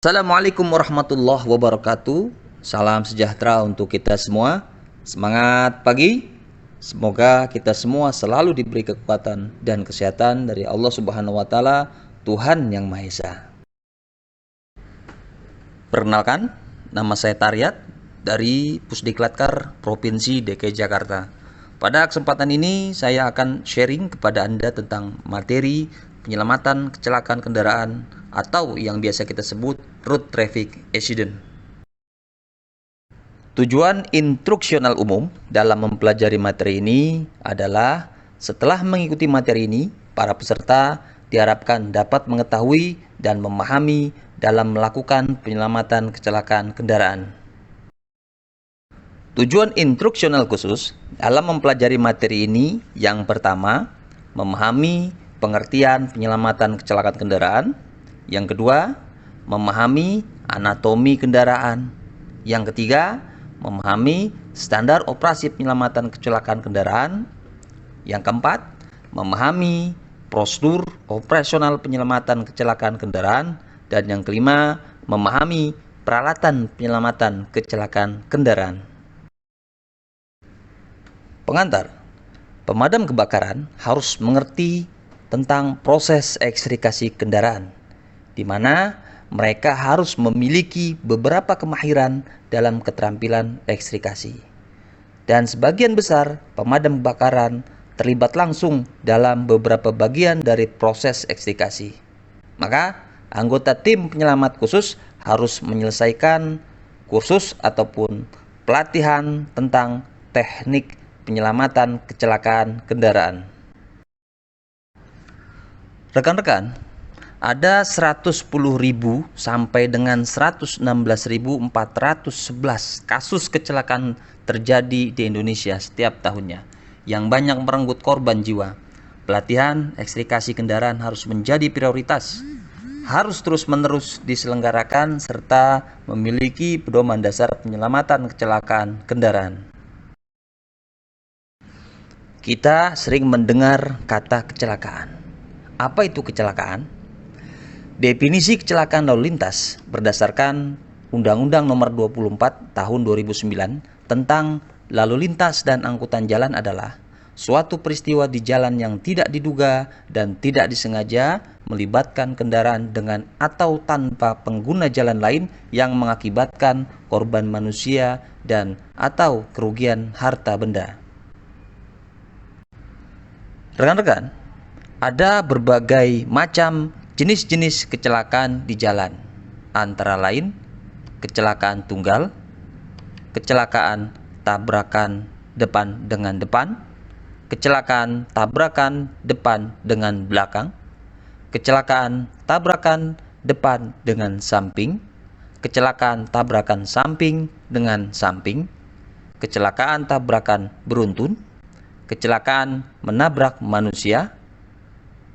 Assalamualaikum warahmatullahi wabarakatuh. Salam sejahtera untuk kita semua. Semangat pagi. Semoga kita semua selalu diberi kekuatan dan kesehatan dari Allah Subhanahu wa taala, Tuhan yang Maha Esa. Perkenalkan, nama saya Taryat dari Pusdikladkar Provinsi DKI Jakarta. Pada kesempatan ini saya akan sharing kepada Anda tentang materi penyelamatan kecelakaan kendaraan atau yang biasa kita sebut road traffic accident. Tujuan instruksional umum dalam mempelajari materi ini adalah setelah mengikuti materi ini, para peserta diharapkan dapat mengetahui dan memahami dalam melakukan penyelamatan kecelakaan kendaraan. Tujuan instruksional khusus dalam mempelajari materi ini yang pertama, memahami pengertian penyelamatan kecelakaan kendaraan. Yang kedua, memahami anatomi kendaraan. Yang ketiga, memahami standar operasi penyelamatan kecelakaan kendaraan. Yang keempat, memahami prosedur operasional penyelamatan kecelakaan kendaraan. Dan yang kelima, memahami peralatan penyelamatan kecelakaan kendaraan. Pengantar, pemadam kebakaran harus mengerti tentang proses ekstrikasi kendaraan, di mana mereka harus memiliki beberapa kemahiran dalam keterampilan ekstrikasi. Dan sebagian besar pemadam kebakaran terlibat langsung dalam beberapa bagian dari proses ekstrikasi. Maka, anggota tim penyelamat khusus harus menyelesaikan kursus ataupun pelatihan tentang teknik penyelamatan kecelakaan kendaraan. Rekan-rekan, ada 110.000 sampai dengan 116.411 kasus kecelakaan terjadi di Indonesia setiap tahunnya, yang banyak merenggut korban jiwa. Pelatihan ekstrikasi kendaraan harus menjadi prioritas, harus terus-menerus diselenggarakan serta memiliki pedoman dasar penyelamatan kecelakaan kendaraan. Kita sering mendengar kata kecelakaan. Apa itu kecelakaan? Definisi kecelakaan lalu lintas berdasarkan Undang-Undang Nomor 24 Tahun 2009 tentang lalu lintas dan angkutan jalan adalah suatu peristiwa di jalan yang tidak diduga dan tidak disengaja melibatkan kendaraan dengan atau tanpa pengguna jalan lain yang mengakibatkan korban manusia dan atau kerugian harta benda. Rekan-rekan, ada berbagai macam jenis-jenis kecelakaan di jalan, antara lain kecelakaan tunggal, kecelakaan tabrakan depan dengan depan, kecelakaan tabrakan depan dengan belakang, kecelakaan tabrakan depan dengan samping, kecelakaan tabrakan samping dengan samping, kecelakaan tabrakan beruntun, kecelakaan menabrak manusia,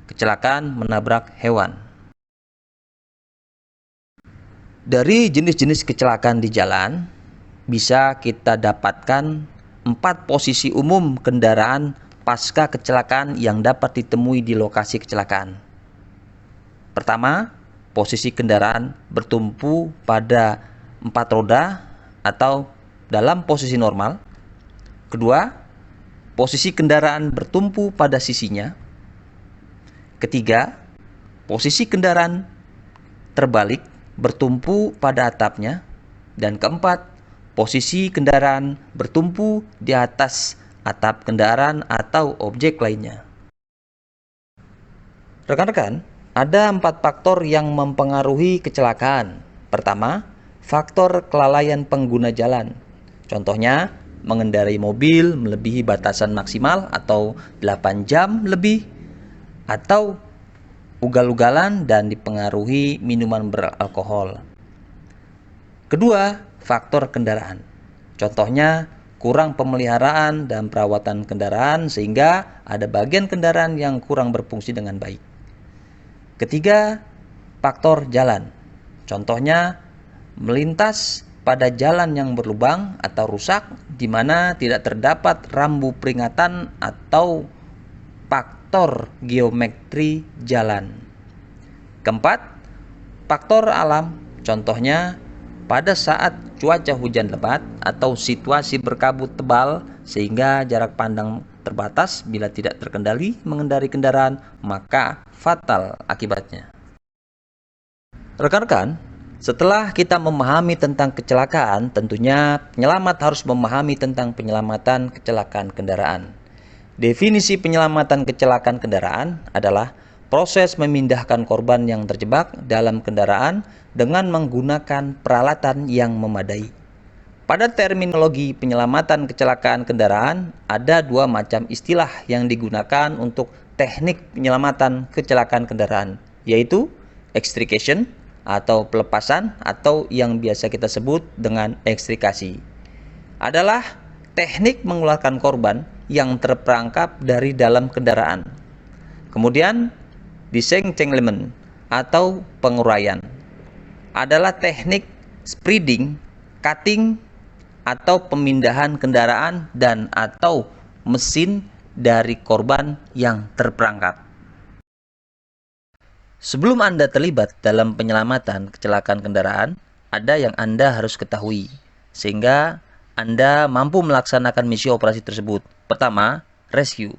kecelakaan menabrak hewan. Dari jenis-jenis kecelakaan di jalan, bisa kita dapatkan 4 posisi umum kendaraan pasca kecelakaan yang dapat ditemui di lokasi kecelakaan. Pertama, posisi kendaraan bertumpu pada 4 roda atau dalam posisi normal. Kedua, posisi kendaraan bertumpu pada sisinya. Ketiga, posisi kendaraan terbalik bertumpu pada atapnya. Dan keempat, posisi kendaraan bertumpu di atas atap kendaraan atau objek lainnya. Rekan-rekan, ada 4 faktor yang mempengaruhi kecelakaan. Pertama, faktor kelalaian pengguna jalan. Contohnya, mengendarai mobil melebihi batasan maksimal atau 8 jam lebih, atau ugal-ugalan dan dipengaruhi minuman beralkohol. Kedua, faktor kendaraan. Contohnya, kurang pemeliharaan dan perawatan kendaraan sehingga ada bagian kendaraan yang kurang berfungsi dengan baik. Ketiga, faktor jalan. Contohnya, melintas pada jalan yang berlubang atau rusak di mana tidak terdapat rambu peringatan atau faktor geometri jalan. Keempat, faktor alam. Contohnya, pada saat cuaca hujan lebat atau situasi berkabut tebal sehingga jarak pandang terbatas, bila tidak terkendali mengendari kendaraan, maka fatal akibatnya. Rekan-rekan, setelah kita memahami tentang kecelakaan, tentunya penyelamat harus memahami tentang penyelamatan kecelakaan kendaraan. Definisi penyelamatan kecelakaan kendaraan adalah proses memindahkan korban yang terjebak dalam kendaraan dengan menggunakan peralatan yang memadai. Pada terminologi penyelamatan kecelakaan kendaraan, ada dua macam istilah yang digunakan untuk teknik penyelamatan kecelakaan kendaraan, yaitu extrication atau pelepasan, atau yang biasa kita sebut dengan ekstrikasi. Adalah teknik mengeluarkan korban yang terperangkap dari dalam kendaraan. Kemudian disentanglement atau penguraian adalah teknik spreading, cutting, atau pemindahan kendaraan dan atau mesin dari korban yang terperangkap. Sebelum Anda terlibat dalam penyelamatan kecelakaan kendaraan, ada yang Anda harus ketahui sehingga Anda mampu melaksanakan misi operasi tersebut. Pertama, rescue.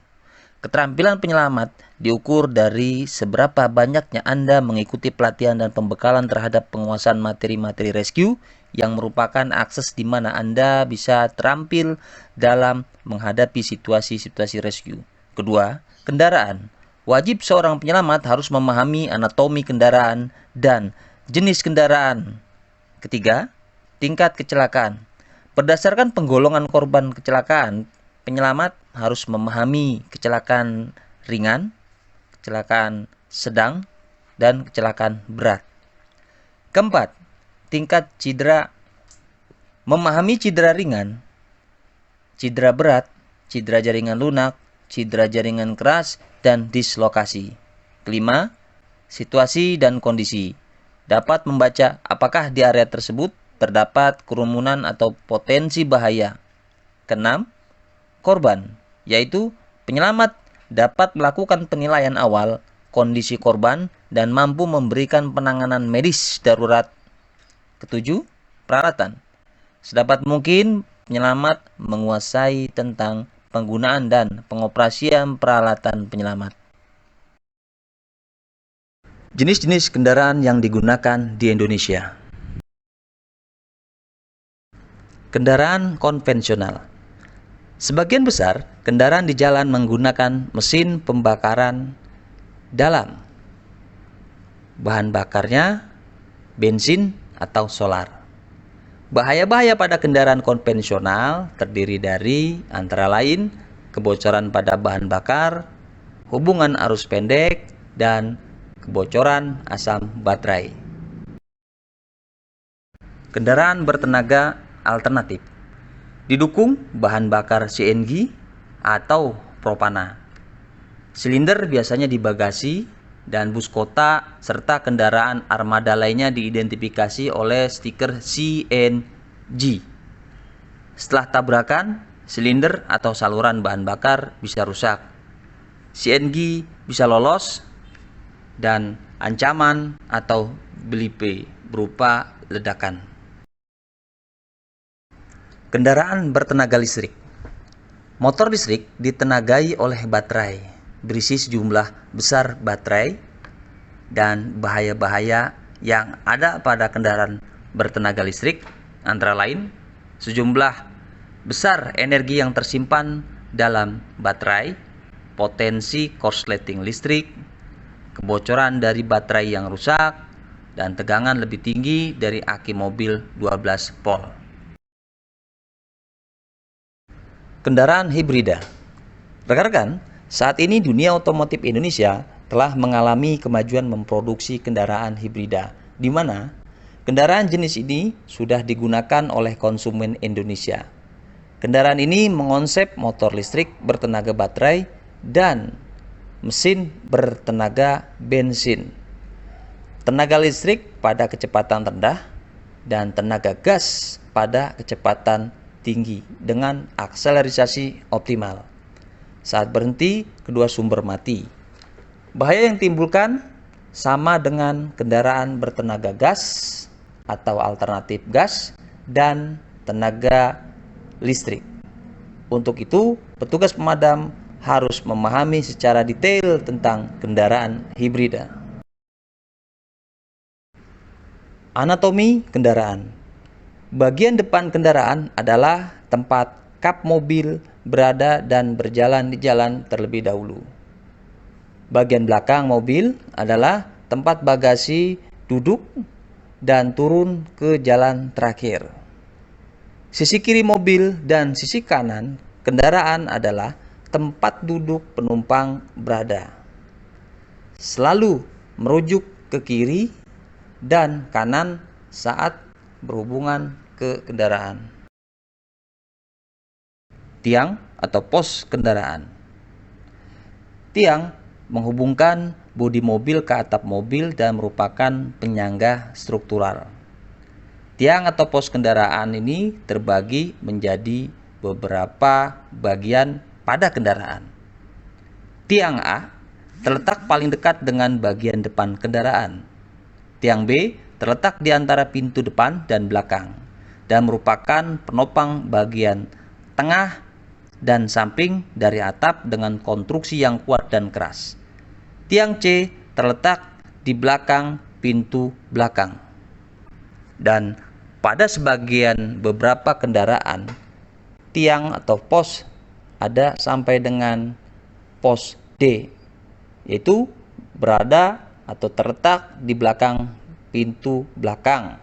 Keterampilan penyelamat diukur dari seberapa banyaknya Anda mengikuti pelatihan dan pembekalan terhadap penguasaan materi-materi rescue yang merupakan akses di mana Anda bisa terampil dalam menghadapi situasi-situasi rescue. Kedua, kendaraan. Wajib seorang penyelamat harus memahami anatomi kendaraan dan jenis kendaraan. Ketiga, tingkat kecelakaan. Berdasarkan penggolongan korban kecelakaan, penyelamat harus memahami kecelakaan ringan, kecelakaan sedang, dan kecelakaan berat. Keempat, tingkat cedera. Memahami cedera ringan, cedera berat, cedera jaringan lunak, cedera jaringan keras, dan dislokasi. Kelima, situasi dan kondisi. Dapat membaca apakah di area tersebut terdapat kerumunan atau potensi bahaya. Keenam, korban, yaitu penyelamat dapat melakukan penilaian awal kondisi korban dan mampu memberikan penanganan medis darurat. Ketujuh, peralatan. Sedapat mungkin penyelamat menguasai tentang penggunaan dan pengoperasian peralatan penyelamat. Jenis-jenis kendaraan yang digunakan di Indonesia. Kendaraan konvensional. Sebagian besar kendaraan di jalan menggunakan mesin pembakaran dalam. Bahan bakarnya bensin atau solar. Bahaya-bahaya pada kendaraan konvensional terdiri dari antara lain kebocoran pada bahan bakar, hubungan arus pendek, dan kebocoran asam baterai. Kendaraan bertenaga alternatif didukung bahan bakar CNG atau propana. Silinder biasanya di bagasi dan bus kota serta kendaraan armada lainnya diidentifikasi oleh stiker CNG. Setelah tabrakan, silinder atau saluran bahan bakar bisa rusak. CNG bisa lolos dan ancaman atau blip berupa ledakan. Kendaraan bertenaga listrik. Motor listrik ditenagai oleh baterai, berisi sejumlah besar baterai, dan bahaya-bahaya yang ada pada kendaraan bertenaga listrik antara lain sejumlah besar energi yang tersimpan dalam baterai, potensi korsleting listrik, kebocoran dari baterai yang rusak, dan tegangan lebih tinggi dari aki mobil 12 volt. Kendaraan hibrida. Rekan-rekan, saat ini dunia otomotif Indonesia telah mengalami kemajuan memproduksi kendaraan hibrida, di mana kendaraan jenis ini sudah digunakan oleh konsumen Indonesia. Kendaraan ini mengonsep motor listrik bertenaga baterai dan mesin bertenaga bensin, tenaga listrik pada kecepatan rendah, dan tenaga gas pada kecepatan tinggi dengan akselerasi optimal. Saat berhenti, kedua sumber mati. Bahaya yang timbulkan sama dengan kendaraan bertenaga gas atau alternatif gas dan tenaga listrik. Untuk itu, petugas pemadam harus memahami secara detail tentang kendaraan hibrida. Anatomi kendaraan. Bagian depan kendaraan adalah tempat kap mobil berada dan berjalan di jalan terlebih dahulu. Bagian belakang mobil adalah tempat bagasi duduk dan turun ke jalan terakhir. Sisi kiri mobil dan sisi kanan kendaraan adalah tempat duduk penumpang berada. Selalu merujuk ke kiri dan kanan saat berhubungan ke kendaraan. Tiang atau pos kendaraan. Tiang menghubungkan bodi mobil ke atap mobil dan merupakan penyangga struktural. Tiang atau pos kendaraan ini terbagi menjadi beberapa bagian pada kendaraan. Tiang A terletak paling dekat dengan bagian depan kendaraan. Tiang B terletak di antara pintu depan dan belakang dan merupakan penopang bagian tengah dan samping dari atap dengan konstruksi yang kuat dan keras. Tiang C terletak di belakang pintu belakang. Dan pada sebagian beberapa kendaraan, tiang atau pos ada sampai dengan pos D, yaitu berada atau terletak di belakang pintu belakang.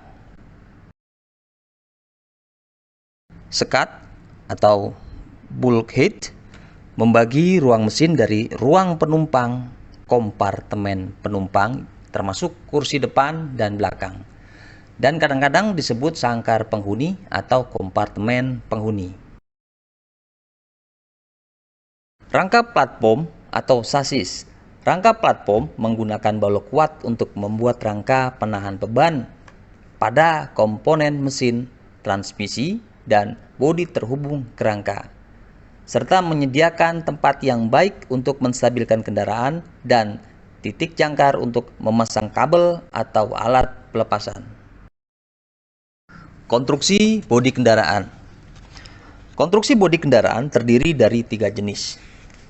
Sekat atau bulkhead membagi ruang mesin dari ruang penumpang, kompartemen penumpang termasuk kursi depan dan belakang, dan kadang-kadang disebut sangkar penghuni atau kompartemen penghuni. Rangka platform atau sasis. Rangka platform menggunakan balok kuat untuk membuat rangka penahan beban pada komponen mesin, transmisi, dan bodi terhubung ke rangka, serta menyediakan tempat yang baik untuk menstabilkan kendaraan dan titik jangkar untuk memasang kabel atau alat pelepasan. Konstruksi bodi kendaraan. Konstruksi bodi kendaraan terdiri dari 3 jenis.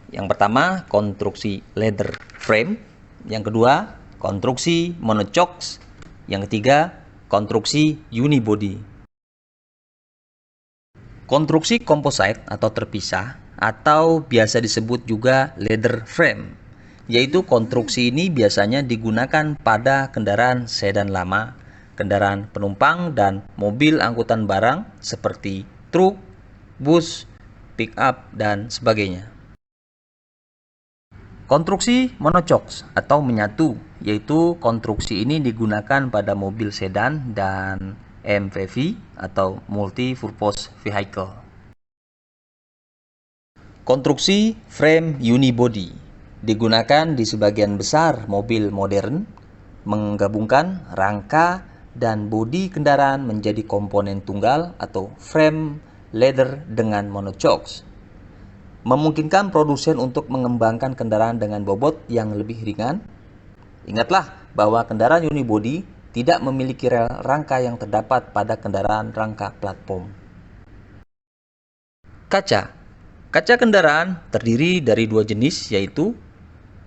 Yang pertama, konstruksi leather frame. Yang kedua, konstruksi monocoque. Yang ketiga, konstruksi unibody. Konstruksi composite atau terpisah atau biasa disebut juga leather frame, yaitu konstruksi ini biasanya digunakan pada kendaraan sedan lama, kendaraan penumpang, dan mobil angkutan barang seperti truk, bus, pick-up, dan sebagainya. Konstruksi monocoque atau menyatu, yaitu konstruksi ini digunakan pada mobil sedan dan MPV atau multi-purpose vehicle. Konstruksi frame unibody digunakan di sebagian besar mobil modern, menggabungkan rangka dan bodi kendaraan menjadi komponen tunggal atau frame leather dengan monocoque, memungkinkan produsen untuk mengembangkan kendaraan dengan bobot yang lebih ringan. Ingatlah bahwa kendaraan unibody tidak memiliki rel rangka yang terdapat pada kendaraan rangka platform. Kaca. Kaca kendaraan terdiri dari 2 jenis, yaitu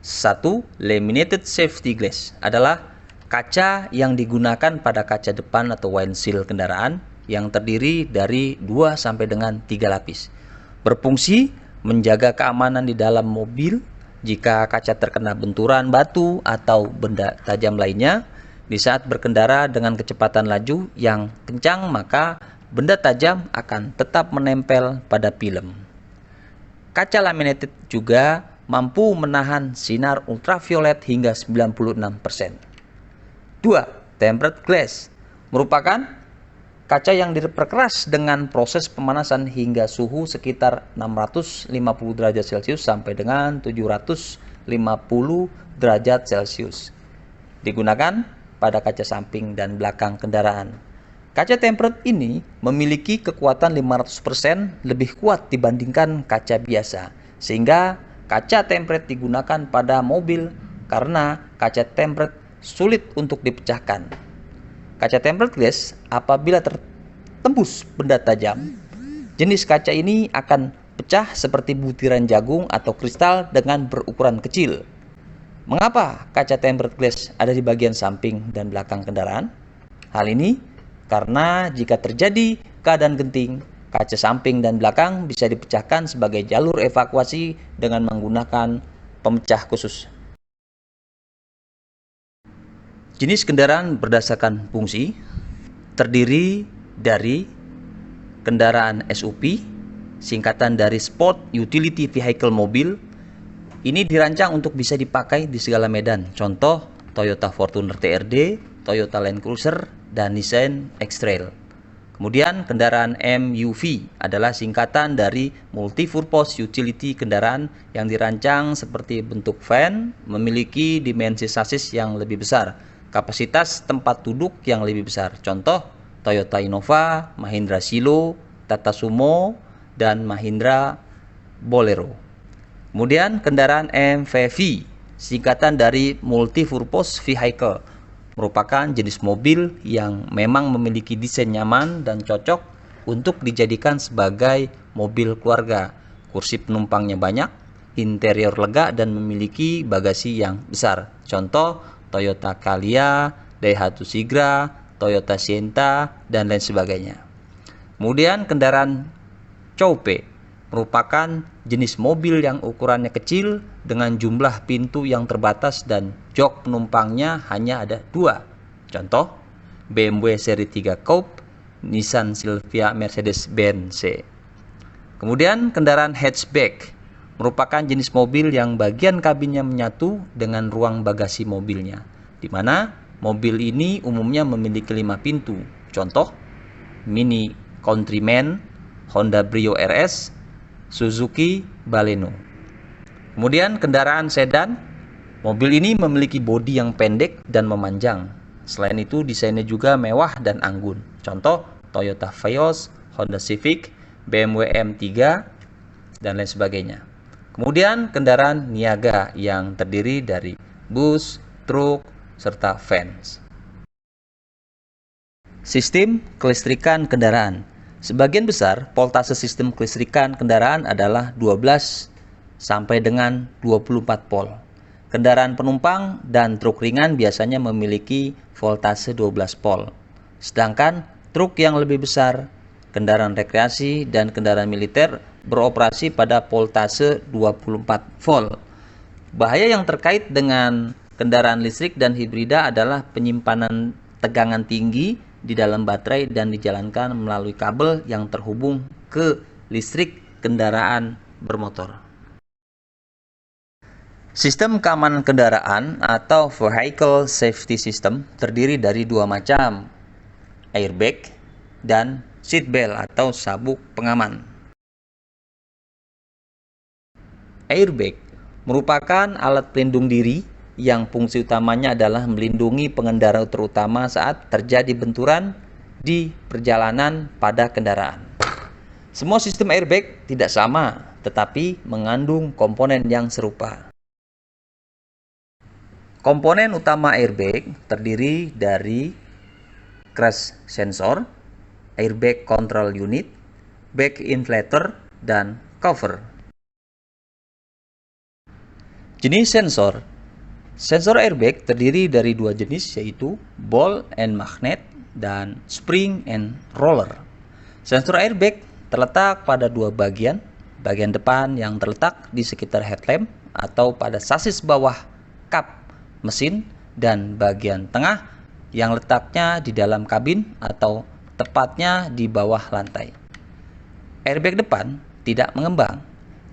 1. Laminated safety glass adalah kaca yang digunakan pada kaca depan atau windshield kendaraan yang terdiri dari 2 sampai dengan 3 lapis. Berfungsi menjaga keamanan di dalam mobil jika kaca terkena benturan batu atau benda tajam lainnya. Di saat berkendara dengan kecepatan laju yang kencang, maka benda tajam akan tetap menempel pada film. Kaca laminated juga mampu menahan sinar ultraviolet hingga 96%. 2. Tempered glass merupakan kaca yang diperkeras dengan proses pemanasan hingga suhu sekitar 650 derajat Celcius sampai dengan 750 derajat Celcius. Digunakan pada kaca samping dan belakang kendaraan. Kaca tempered ini memiliki kekuatan 500% lebih kuat dibandingkan kaca biasa, sehingga kaca tempered digunakan pada mobil karena kaca tempered sulit untuk dipecahkan. Kaca tempered glass apabila tertembus benda tajam, jenis kaca ini akan pecah seperti butiran jagung atau kristal dengan berukuran kecil. Mengapa kaca tempered glass ada di bagian samping dan belakang kendaraan? Hal ini karena jika terjadi keadaan genting, kaca samping dan belakang bisa dipecahkan sebagai jalur evakuasi dengan menggunakan pemecah khusus. Jenis kendaraan berdasarkan fungsi terdiri dari kendaraan SUV, singkatan dari Sport Utility Vehicle mobil. Ini dirancang untuk bisa dipakai di segala medan. Contoh Toyota Fortuner TRD, Toyota Land Cruiser, dan Nissan X-Trail. Kemudian kendaraan MUV adalah singkatan dari Multi-Purpose Utility, kendaraan yang dirancang seperti bentuk van, memiliki dimensi sasis yang lebih besar, kapasitas tempat duduk yang lebih besar. Contoh Toyota Innova, Mahindra Silo, Tata Sumo, dan Mahindra Bolero. Kemudian kendaraan MPV, singkatan dari Multi-Purpose Vehicle, merupakan jenis mobil yang memang memiliki desain nyaman dan cocok untuk dijadikan sebagai mobil keluarga. Kursi penumpangnya banyak, interior lega, dan memiliki bagasi yang besar. Contoh Toyota Calya, Daihatsu Sigra, Toyota Sienta, dan lain sebagainya. Kemudian kendaraan Coupe merupakan jenis mobil yang ukurannya kecil dengan jumlah pintu yang terbatas dan jok penumpangnya hanya ada 2. Contoh BMW seri 3 Coupe, Nissan Silvia, Mercedes-Benz C. Kemudian kendaraan hatchback merupakan jenis mobil yang bagian kabinnya menyatu dengan ruang bagasi mobilnya, di mana mobil ini umumnya memiliki 5 pintu. Contoh Mini Countryman, Honda Brio RS, Suzuki Baleno. Kemudian kendaraan sedan, mobil ini memiliki bodi yang pendek dan memanjang. Selain itu desainnya juga mewah dan anggun. Contoh Toyota Vios, Honda Civic, BMW M3, dan lain sebagainya. Kemudian kendaraan niaga yang terdiri dari bus, truk, serta vans. Sistem kelistrikan kendaraan. Sebagian besar voltase sistem kelistrikan kendaraan adalah 12 sampai dengan 24 volt. Kendaraan penumpang dan truk ringan biasanya memiliki voltase 12 volt. Sedangkan truk yang lebih besar, kendaraan rekreasi, dan kendaraan militer beroperasi pada voltase 24 volt. Bahaya yang terkait dengan kendaraan listrik dan hibrida adalah penyimpanan tegangan tinggi di dalam baterai dan dijalankan melalui kabel yang terhubung ke listrik kendaraan bermotor. Sistem keamanan kendaraan atau Vehicle Safety System terdiri dari 2 macam, airbag dan seatbelt atau sabuk pengaman. Airbag merupakan alat pelindung diri yang fungsi utamanya adalah melindungi pengendara terutama saat terjadi benturan di perjalanan pada kendaraan. Semua sistem airbag tidak sama, tetapi mengandung komponen yang serupa. Komponen utama airbag terdiri dari crash sensor, airbag control unit, back inflator, dan cover. Jenis sensor. Sensor airbag terdiri dari 2 jenis, yaitu ball and magnet dan spring and roller. Sensor airbag terletak pada 2 bagian. Bagian depan yang terletak di sekitar headlamp atau pada sasis bawah kap mesin, dan bagian tengah yang letaknya di dalam kabin atau tepatnya di bawah lantai. Airbag depan tidak mengembang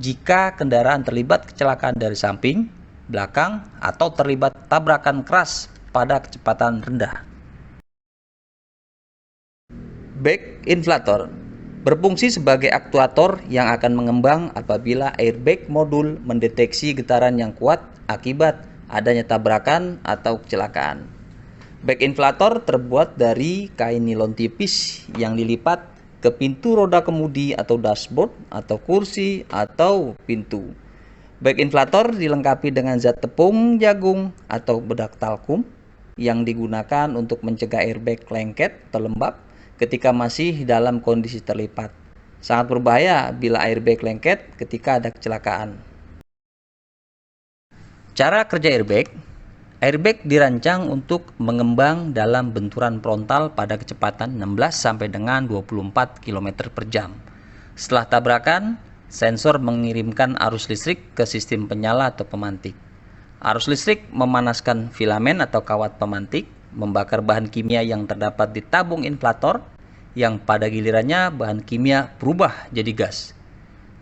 jika kendaraan terlibat kecelakaan dari samping, belakang, atau terlibat tabrakan keras pada kecepatan rendah. Back inflator berfungsi sebagai aktuator yang akan mengembang apabila airbag modul mendeteksi getaran yang kuat akibat adanya tabrakan atau kecelakaan. Back inflator terbuat dari kain nilon tipis yang dilipat ke pintu roda kemudi atau dashboard atau kursi atau pintu. Back inflator dilengkapi dengan zat tepung jagung atau bedak talkum yang digunakan untuk mencegah airbag lengket atau lembab ketika masih dalam kondisi terlipat. Sangat berbahaya bila airbag lengket ketika ada kecelakaan. Cara kerja airbag. Airbag dirancang untuk mengembang dalam benturan frontal pada kecepatan 16 sampai dengan 24 km per jam. Setelah tabrakan, sensor mengirimkan arus listrik ke sistem penyala atau pemantik. Arus listrik memanaskan filamen atau kawat pemantik, membakar bahan kimia yang terdapat di tabung inflator, yang pada gilirannya bahan kimia berubah jadi gas.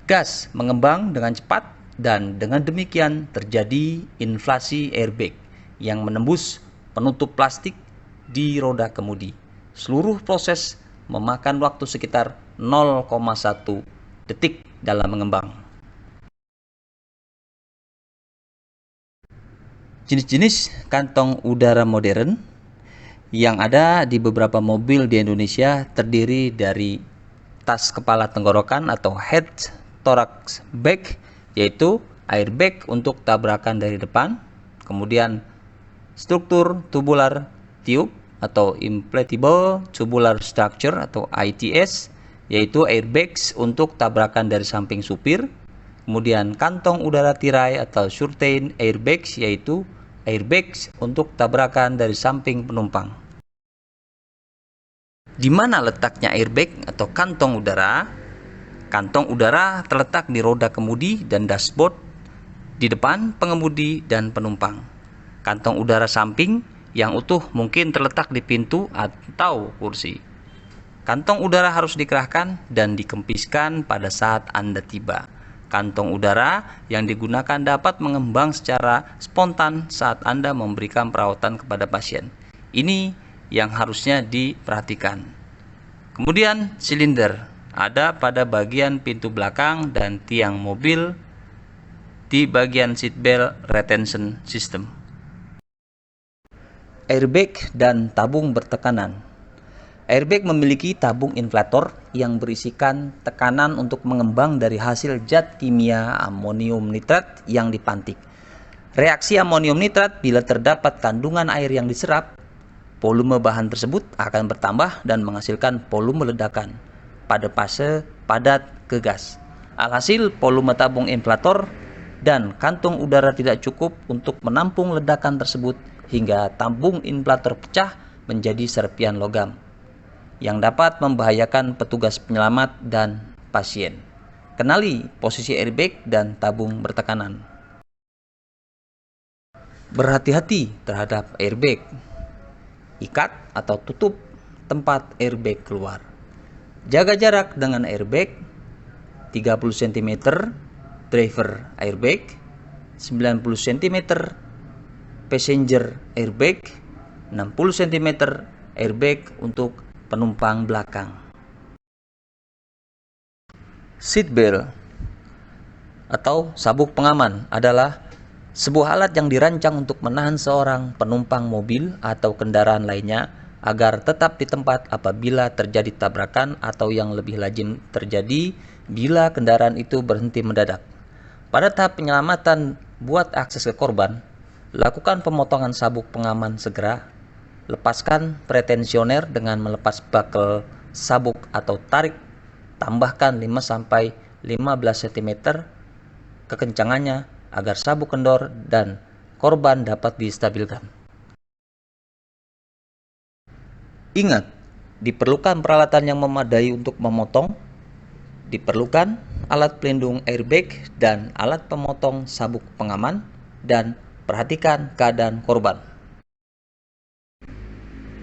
Gas mengembang dengan cepat dan dengan demikian terjadi inflasi airbag yang menembus penutup plastik di roda kemudi. Seluruh proses memakan waktu sekitar 0,1 detik dalam mengembang. Jenis-jenis kantong udara modern yang ada di beberapa mobil di Indonesia terdiri dari tas kepala tenggorokan atau head thorax bag, yaitu airbag untuk tabrakan dari depan, kemudian struktur tubular tube atau inflatable tubular structure atau ITS, yaitu airbags untuk tabrakan dari samping supir, kemudian kantong udara tirai atau surtain airbags, yaitu airbags untuk tabrakan dari samping penumpang. Di mana letaknya airbag atau kantong udara? Kantong udara terletak di roda kemudi dan dashboard, di depan pengemudi dan penumpang. Kantong udara samping yang utuh mungkin terletak di pintu atau kursi. Kantong udara harus dikerahkan dan dikempiskan pada saat Anda tiba. Kantong udara yang digunakan dapat mengembang secara spontan saat Anda memberikan perawatan kepada pasien. Ini yang harusnya diperhatikan. Kemudian silinder ada pada bagian pintu belakang dan tiang mobil di bagian seatbelt retention system. Airbag dan tabung bertekanan. Airbag memiliki tabung inflator yang berisikan tekanan untuk mengembang dari hasil zat kimia amonium nitrat yang dipantik. Reaksi amonium nitrat bila terdapat kandungan air yang diserap, volume bahan tersebut akan bertambah dan menghasilkan volume ledakan pada fase padat ke gas. Alhasil, volume tabung inflator dan kantung udara tidak cukup untuk menampung ledakan tersebut hingga tabung inflator pecah menjadi serpian logam yang dapat membahayakan petugas penyelamat dan pasien. Kenali posisi airbag dan tabung bertekanan. Berhati-hati terhadap airbag. Ikat atau tutup tempat airbag keluar. Jaga jarak dengan airbag 30 cm driver airbag, 90 cm passenger airbag, 60 cm airbag untuk penumpang belakang. Seatbelt atau sabuk pengaman adalah sebuah alat yang dirancang untuk menahan seorang penumpang mobil atau kendaraan lainnya agar tetap di tempat apabila terjadi tabrakan atau yang lebih lazim terjadi bila kendaraan itu berhenti mendadak. Pada tahap penyelamatan buat akses ke korban, lakukan pemotongan sabuk pengaman segera. Lepaskan pretensioner dengan melepas bakel sabuk atau tarik. Tambahkan 5-15 cm kekencangannya agar sabuk kendor dan korban dapat distabilkan. Ingat, diperlukan peralatan yang memadai untuk memotong. Diperlukan alat pelindung airbag dan alat pemotong sabuk pengaman, dan perhatikan keadaan korban.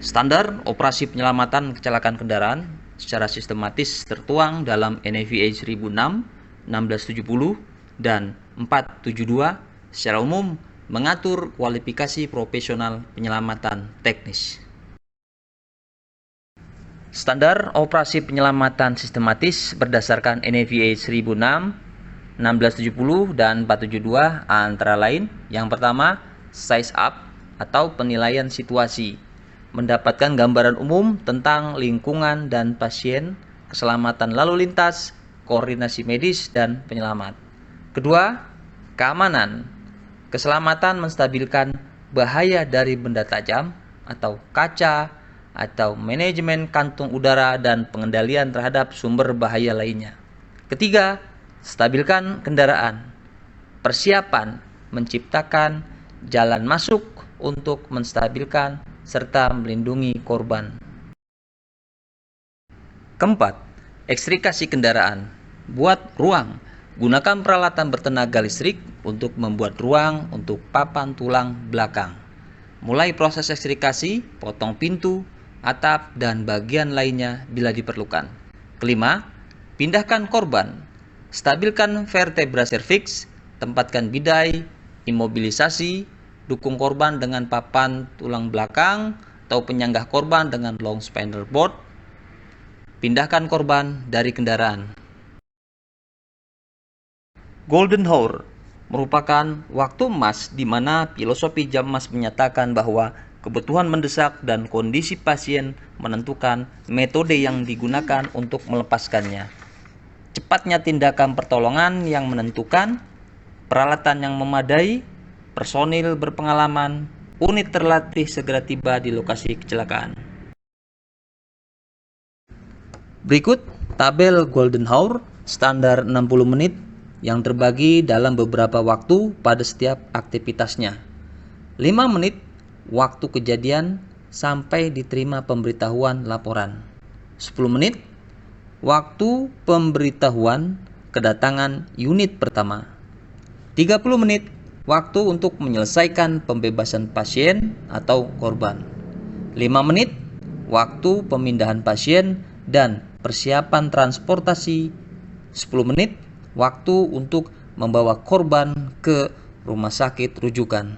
Standar operasi penyelamatan kecelakaan kendaraan secara sistematis tertuang dalam NFPA 1006, 1670, dan 472 secara umum mengatur kualifikasi profesional penyelamatan teknis. Standar operasi penyelamatan sistematis berdasarkan NFPA 1006, 1670, dan 472 antara lain: yang pertama, size up atau penilaian situasi, mendapatkan gambaran umum tentang lingkungan dan pasien, keselamatan lalu lintas, koordinasi medis, dan penyelamat. Kedua, keamanan, keselamatan menstabilkan bahaya dari benda tajam, atau kaca, atau manajemen kantung udara dan pengendalian terhadap sumber bahaya lainnya. Ketiga, stabilkan kendaraan. Persiapan menciptakan jalan masuk untuk menstabilkan serta melindungi korban. Keempat, ekstrikasi kendaraan. Buat ruang. Gunakan peralatan bertenaga listrik untuk membuat ruang untuk papan tulang belakang. Mulai proses ekstrikasi, potong pintu, atap, dan bagian lainnya bila diperlukan. Kelima, pindahkan korban. Stabilkan vertebra cervix, tempatkan bidai, imobilisasi, dukung korban dengan papan tulang belakang atau penyanggah korban dengan long spinal board. Pindahkan korban dari kendaraan. Golden Hour merupakan waktu emas di mana filosofi jam emas menyatakan bahwa kebutuhan mendesak dan kondisi pasien menentukan metode yang digunakan untuk melepaskannya. Cepatnya tindakan pertolongan yang menentukan, peralatan yang memadai, personil berpengalaman, unit terlatih segera tiba di lokasi kecelakaan. Berikut tabel Golden Hour standar 60 menit yang terbagi dalam beberapa waktu pada setiap aktivitasnya. 5 menit waktu kejadian sampai diterima pemberitahuan laporan. 10 menit waktu pemberitahuan kedatangan unit pertama. 30 menit waktu untuk menyelesaikan pembebasan pasien atau korban. 5 menit waktu pemindahan pasien dan persiapan transportasi. 10 menit waktu untuk membawa korban ke rumah sakit rujukan.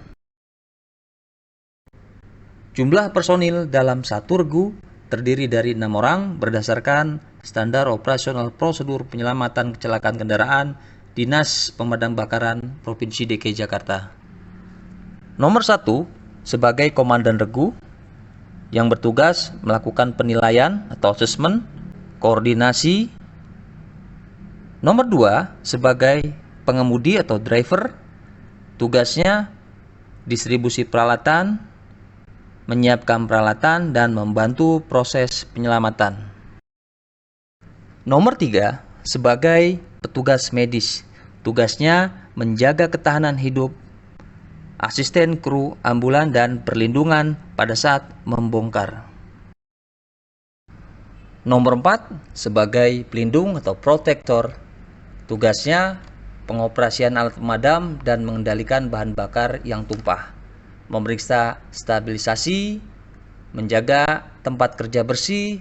Jumlah personil dalam satu regu terdiri dari 6 orang berdasarkan standar operasional prosedur penyelamatan kecelakaan kendaraan Dinas Pemadam Kebakaran Provinsi DKI Jakarta. Nomor 1 sebagai komandan regu yang bertugas melakukan penilaian atau asesmen, koordinasi. Nomor 2 sebagai pengemudi atau driver, tugasnya distribusi peralatan, menyiapkan peralatan dan membantu proses penyelamatan. Nomor 3 sebagai petugas medis, tugasnya menjaga ketahanan hidup, asisten kru ambulan dan perlindungan pada saat membongkar. Nomor 4 sebagai pelindung atau protektor, tugasnya pengoperasian alat pemadam dan mengendalikan bahan bakar yang tumpah, memeriksa stabilisasi, menjaga tempat kerja bersih,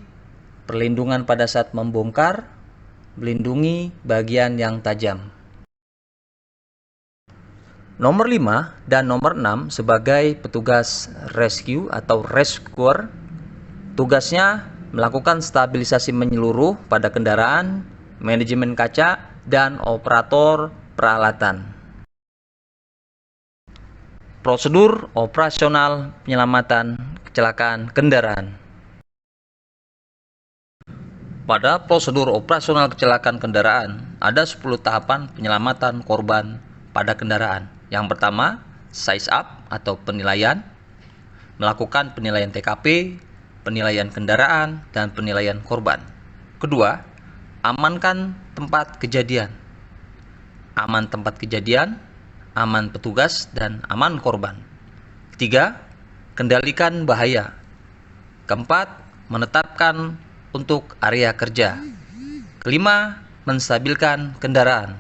perlindungan pada saat membongkar, melindungi bagian yang tajam. Nomor 5 dan nomor 6 sebagai petugas rescue atau rescuer, tugasnya melakukan stabilisasi menyeluruh pada kendaraan, manajemen kaca, dan operator peralatan. Prosedur operasional penyelamatan kecelakaan kendaraan. Pada prosedur operasional kecelakaan kendaraan, ada 10 tahapan penyelamatan korban pada kendaraan. Yang pertama, size up atau penilaian, melakukan penilaian TKP, penilaian kendaraan, dan penilaian korban. Kedua, amankan tempat kejadian. Aman tempat kejadian, aman petugas, dan aman korban. Ketiga, kendalikan bahaya. Keempat, menetapkan untuk area kerja. Kelima, menstabilkan kendaraan.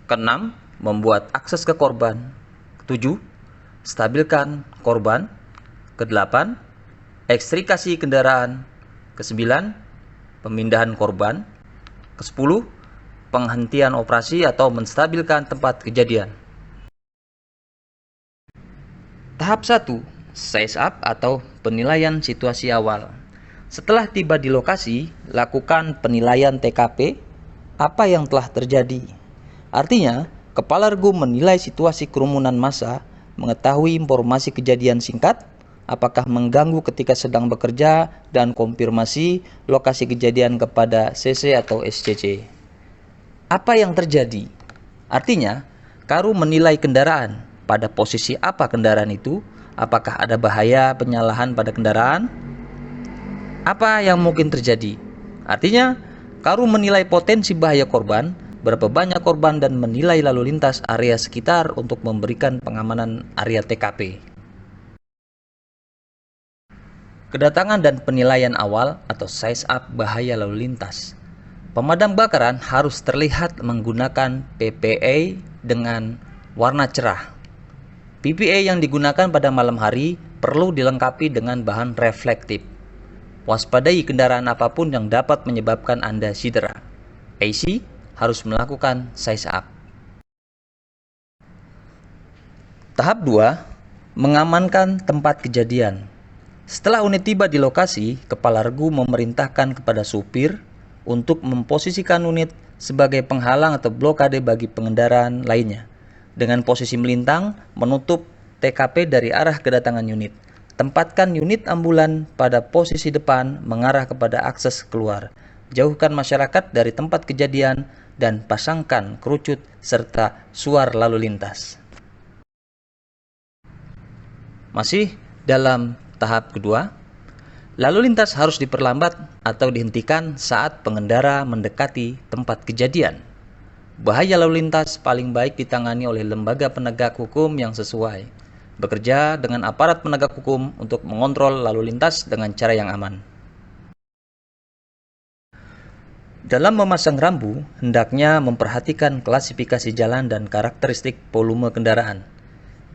Keenam, membuat akses ke korban. Ketujuh, stabilkan korban. Kedelapan, ekstrikasi kendaraan. Kesembilan, pemindahan korban. Kesepuluh, penghentian operasi atau menstabilkan tempat kejadian. Tahap 1, size up atau penilaian situasi awal. Setelah tiba di lokasi, lakukan penilaian TKP, apa yang telah terjadi. Artinya, kepala regu menilai situasi kerumunan massa, mengetahui informasi kejadian singkat, apakah mengganggu ketika sedang bekerja, dan konfirmasi lokasi kejadian kepada CC atau SCC. Apa yang terjadi? Artinya, Karu menilai kendaraan, pada posisi apa kendaraan itu, Apakah ada bahaya penyalahan pada kendaraan? Apa yang mungkin terjadi? Artinya, Karu menilai potensi bahaya korban, berapa banyak korban, dan menilai lalu lintas area sekitar untuk memberikan pengamanan area TKP. Kedatangan dan penilaian awal atau size up bahaya lalu lintas. Pemadam kebakaran harus terlihat menggunakan PPA dengan warna cerah. PPA yang digunakan pada malam hari perlu dilengkapi dengan bahan reflektif. Waspadai kendaraan apapun yang dapat menyebabkan Anda cedera. AC harus melakukan size up. Tahap 2, mengamankan tempat kejadian. Setelah unit tiba di lokasi, kepala regu memerintahkan kepada supir untuk memposisikan unit sebagai penghalang atau blokade bagi pengendaraan lainnya, dengan posisi melintang menutup TKP dari arah kedatangan unit. Tempatkan unit ambulan pada posisi depan mengarah kepada akses keluar. Jauhkan masyarakat dari tempat kejadian dan pasangkan kerucut serta suar lalu lintas. Masih dalam tahap kedua, lalu lintas harus diperlambat atau dihentikan saat pengendara mendekati tempat kejadian. Bahaya lalu lintas paling baik ditangani oleh lembaga penegak hukum yang sesuai. Bekerja dengan aparat penegak hukum untuk mengontrol lalu lintas dengan cara yang aman. Dalam memasang rambu, hendaknya memperhatikan klasifikasi jalan dan karakteristik volume kendaraan.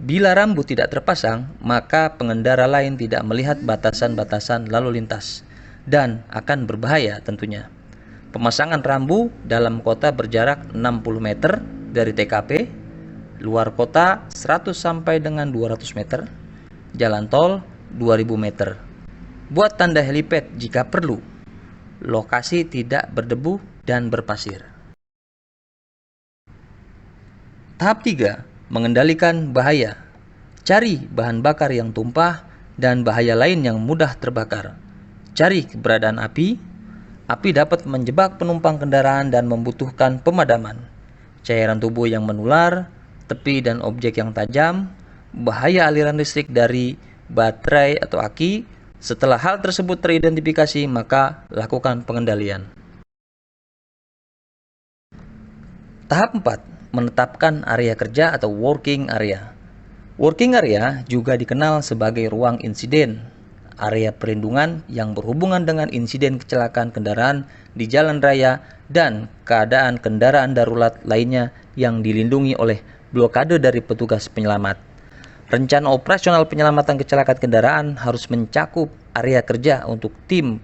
Bila rambu tidak terpasang, maka pengendara lain tidak melihat batasan-batasan lalu lintas dan akan berbahaya tentunya. Pemasangan rambu dalam kota berjarak 60 meter dari TKP, luar kota 100 sampai dengan 200 meter, jalan tol 2000 meter. Buat tanda helipad jika perlu. Lokasi tidak berdebu dan berpasir. Tahap 3, mengendalikan bahaya. Cari bahan bakar yang tumpah dan bahaya lain yang mudah terbakar. Cari keberadaan api. Api dapat menjebak penumpang kendaraan dan membutuhkan pemadaman. Cairan tubuh yang menular, tepi dan objek yang tajam, bahaya aliran listrik dari baterai atau aki. Setelah hal tersebut teridentifikasi, maka lakukan pengendalian. Tahap 4, menetapkan area kerja atau working area. Working area juga dikenal sebagai ruang insiden, area perlindungan yang berhubungan dengan insiden kecelakaan kendaraan di jalan raya dan keadaan kendaraan darurat lainnya yang dilindungi oleh blokade dari petugas penyelamat. Rencana operasional penyelamatan kecelakaan kendaraan harus mencakup area kerja untuk tim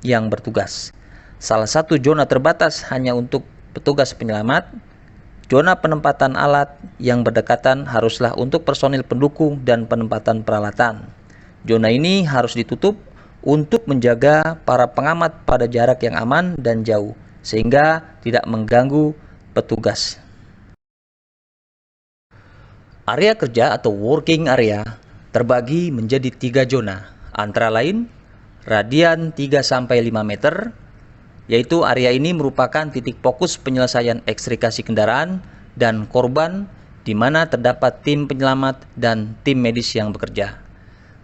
yang bertugas. Salah satu zona terbatas hanya untuk petugas penyelamat. Zona penempatan alat yang berdekatan haruslah untuk personil pendukung dan penempatan peralatan. Zona ini harus ditutup untuk menjaga para pengamat pada jarak yang aman dan jauh, sehingga tidak mengganggu petugas. Area kerja atau working area terbagi menjadi 3 zona, antara lain radian 3-5 meter, yaitu area ini merupakan titik fokus penyelesaian ekstrikasi kendaraan dan korban di mana terdapat tim penyelamat dan tim medis yang bekerja.